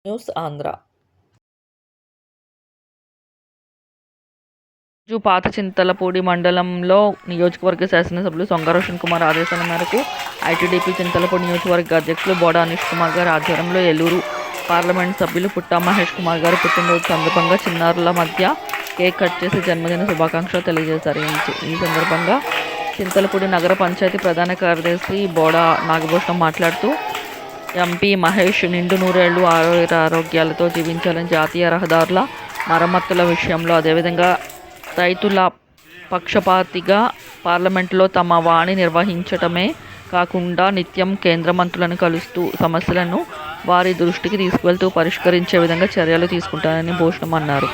News Andhra. పాత చింతలపూడి మండలంలో నియోజకవర్గ శాసనసభ్యులు సొంగ రోషన్ కుమార్ ఆదేశాల మేరకు ఐటీడీపీ చింతలపూడి నియోజకవర్గ అధ్యక్షులు బోడా అనీష్ కుమార్ గారి ఆధ్వర్యంలో ఏలూరు పార్లమెంట్ సభ్యులు పుట్టా మహేష్ కుమార్ గారి పుట్టినరోజు సందర్భంగా చిన్నారుల మధ్య కేక్ కట్ చేసి జన్మదిన శుభాకాంక్షలు తెలియజేశారు. ఈ సందర్భంగా చింతలపూడి నగర పంచాయతీ ప్రధాన కార్యదర్శి బోడా నాగభూషణం మాట్లాడుతూ ఎంపీ మహేష్ నిండు నూరేళ్లు ఆరోగ్యాలతో జీవించాలని, జాతీయ రహదారుల మరమ్మతుల విషయంలో అదేవిధంగా రైతుల పక్షపాతిగా పార్లమెంటులో తమ వాణి నిర్వహించటమే కాకుండా నిత్యం కేంద్ర మంత్రులను కలుస్తూ సమస్యలను వారి దృష్టికి తీసుకువెళ్తూ పరిష్కరించే విధంగా చర్యలు తీసుకుంటారని భూషణం అన్నారు.